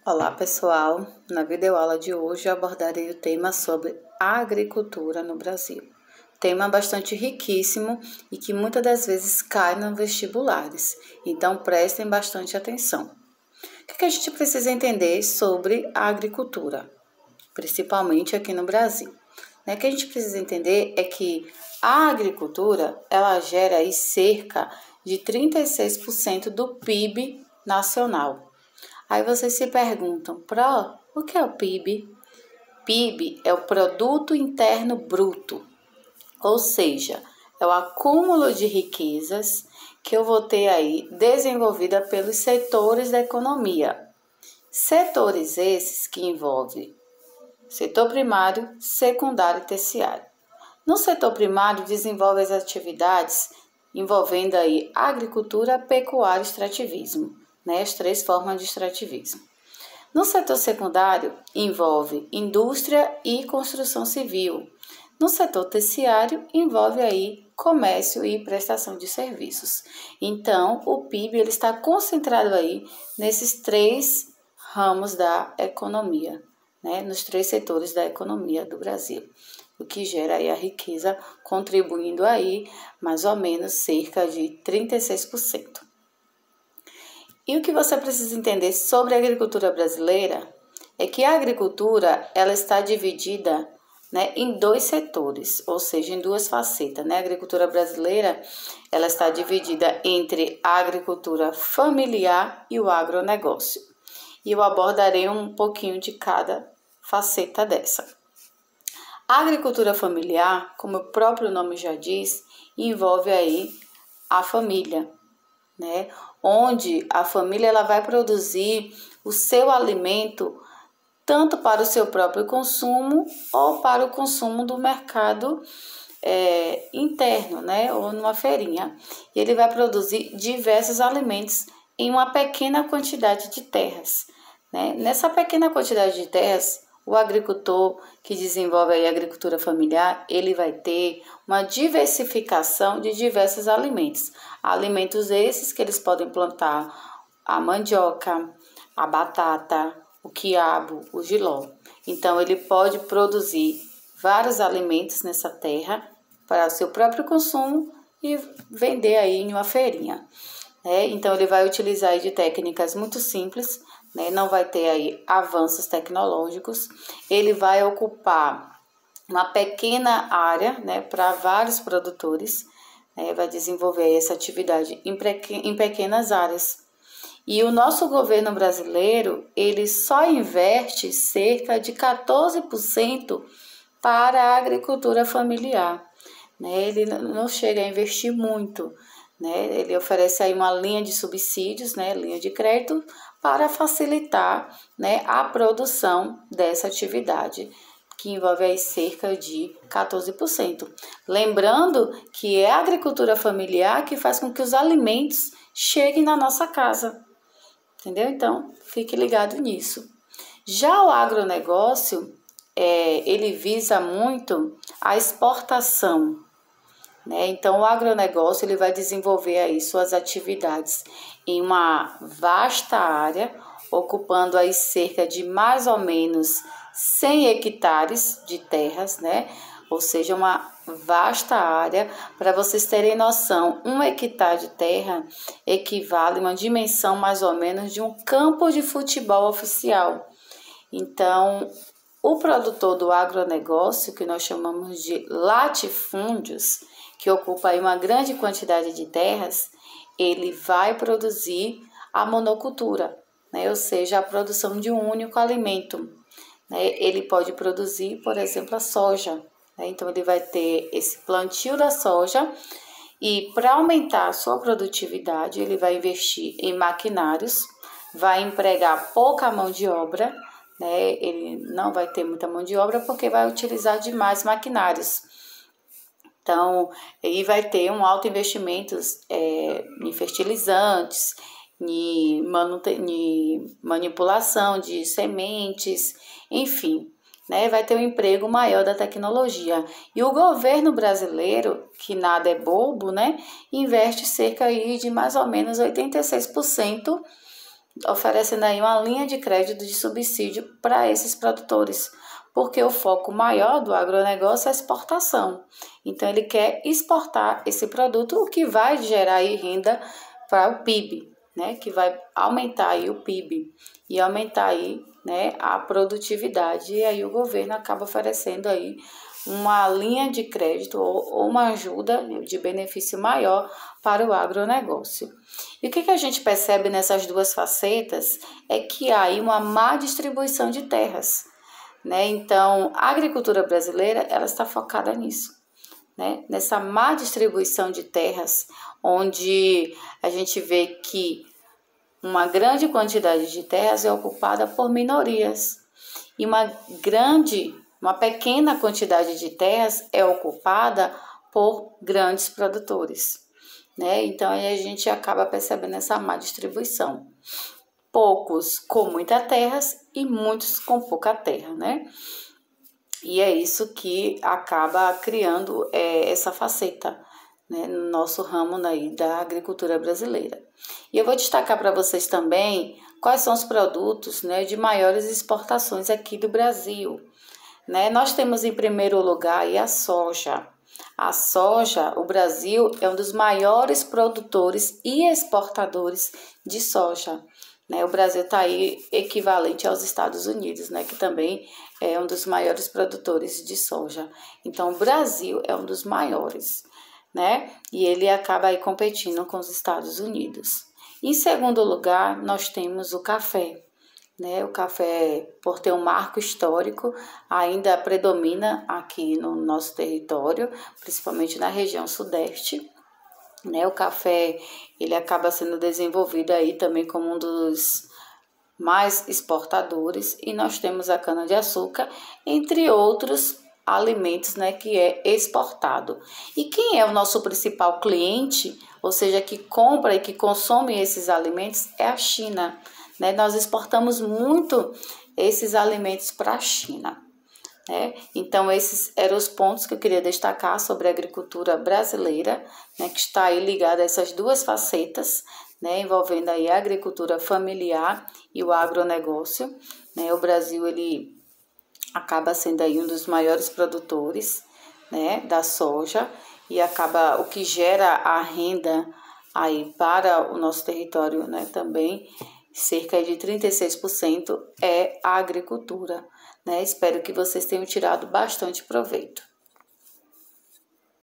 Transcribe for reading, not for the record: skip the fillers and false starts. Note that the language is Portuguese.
Olá pessoal, na videoaula de hoje eu abordarei o tema sobre agricultura no Brasil. Tema bastante riquíssimo e que muitas das vezes cai nos vestibulares, então prestem bastante atenção. O que a gente precisa entender sobre a agricultura, principalmente aqui no Brasil? O que a gente precisa entender é que a agricultura ela gera aí cerca de 36% do PIB nacional. Aí vocês se perguntam, o que é o PIB? PIB é o Produto Interno Bruto, ou seja, é o acúmulo de riquezas que eu vou ter aí desenvolvida pelos setores da economia. Setores esses que envolvem setor primário, secundário e terciário. No setor primário desenvolve as atividades envolvendo aí agricultura, pecuária e extrativismo. As três formas de extrativismo. No setor secundário, envolve indústria e construção civil. No setor terciário, envolve aí comércio e prestação de serviços. Então, o PIB ele está concentrado aí nesses três ramos da economia, nos três setores da economia do Brasil, o que gera aí a riqueza, contribuindo aí mais ou menos cerca de 36%. E o que você precisa entender sobre a agricultura brasileira é que a agricultura ela está dividida em dois setores, ou seja, em duas facetas. A agricultura brasileira ela está dividida entre a agricultura familiar e o agronegócio. E eu abordarei um pouquinho de cada faceta dessa. A agricultura familiar, como o próprio nome já diz, envolve aí a família, onde a família ela vai produzir o seu alimento tanto para o seu próprio consumo ou para o consumo do mercado interno, ou numa feirinha. E ele vai produzir diversos alimentos em uma pequena quantidade de terras. Nessa pequena quantidade de terras, o agricultor que desenvolve a agricultura familiar, ele vai ter uma diversificação de diversos alimentos. Alimentos esses que eles podem plantar a mandioca, a batata, o quiabo, o jiló. Então, ele pode produzir vários alimentos nessa terra para o seu próprio consumo e vender aí em uma feirinha. Então, ele vai utilizar aí de técnicas muito simples, não vai ter aí avanços tecnológicos, ele vai ocupar uma pequena área para vários produtores, vai desenvolver essa atividade em pequenas áreas. E o nosso governo brasileiro, ele só investe cerca de 14% para a agricultura familiar. Ele não chega a investir muito. Ele oferece aí uma linha de subsídios, linha de crédito, para facilitar a produção dessa atividade, que envolve aí cerca de 14%. Lembrando que é a agricultura familiar que faz com que os alimentos cheguem na nossa casa, entendeu? Então, fique ligado nisso. Já o agronegócio, ele visa muito a exportação, Então, o agronegócio ele vai desenvolver aí suas atividades em uma vasta área, ocupando aí cerca de mais ou menos 100 hectares de terras, Ou seja, uma vasta área. Para vocês terem noção, 1 hectare de terra equivale a uma dimensão mais ou menos de um campo de futebol oficial. Então, o produtor do agronegócio, que nós chamamos de latifúndios, que ocupa aí uma grande quantidade de terras, ele vai produzir a monocultura, ou seja, a produção de um único alimento. Ele pode produzir, por exemplo, a soja. Então, ele vai ter esse plantio da soja e, para aumentar a sua produtividade, ele vai investir em maquinários, vai empregar pouca mão de obra, Ele não vai ter muita mão de obra porque vai utilizar demais maquinários. Então, ele vai ter um alto investimento em fertilizantes, em manipulação de sementes, enfim, vai ter um emprego maior da tecnologia. E o governo brasileiro, que nada é bobo, investe cerca aí de mais ou menos 86% oferecendo aí uma linha de crédito de subsídio para esses produtores, porque o foco maior do agronegócio é a exportação. Então, ele quer exportar esse produto, o que vai gerar aí renda para o PIB, né? Que vai aumentar aí o PIB e aumentar aí, né, a produtividade. E aí o governo acaba oferecendo aí uma linha de crédito ou uma ajuda de benefício maior para o agronegócio. E o que a gente percebe nessas duas facetas é que há aí uma má distribuição de terras, né? Então, a agricultura brasileira ela está focada nisso, né? Nessa má distribuição de terras, onde a gente vê que uma grande quantidade de terras é ocupada por minorias e uma pequena quantidade de terras é ocupada por grandes produtores, né? Então aí a gente acaba percebendo essa má distribuição. Poucos com muitas terras e muitos com pouca terra, né? E é isso que acaba criando essa faceta, né, no nosso ramo aí da agricultura brasileira. E eu vou destacar para vocês também quais são os produtos, né, de maiores exportações aqui do Brasil. Né? Nós temos em primeiro lugar aí a soja. A soja, o Brasil é um dos maiores produtores e exportadores de soja. Né? O Brasil está aí equivalente aos Estados Unidos, né? Que também é um dos maiores produtores de soja. Então, o Brasil é um dos maiores, né? E ele acaba aí competindo com os Estados Unidos. Em segundo lugar, nós temos o café. Né? O café, por ter um marco histórico, ainda predomina aqui no nosso território, principalmente na região sudeste. Né? O café ele acaba sendo desenvolvido aí também como um dos mais exportadores, e nós temos a cana-de-açúcar, entre outros alimentos, né, que é exportado. E quem é o nosso principal cliente, ou seja, que compra e que consome esses alimentos, é a China. Né? Nós exportamos muito esses alimentos para a China. Né? Então, esses eram os pontos que eu queria destacar sobre a agricultura brasileira, né, que está aí ligada a essas duas facetas, né, envolvendo aí a agricultura familiar e o agronegócio. Né? O Brasil ele acaba sendo aí um dos maiores produtores, né, da soja, e acaba o que gera a renda aí para o nosso território, né, também cerca de 36% é a agricultura, né? Espero que vocês tenham tirado bastante proveito.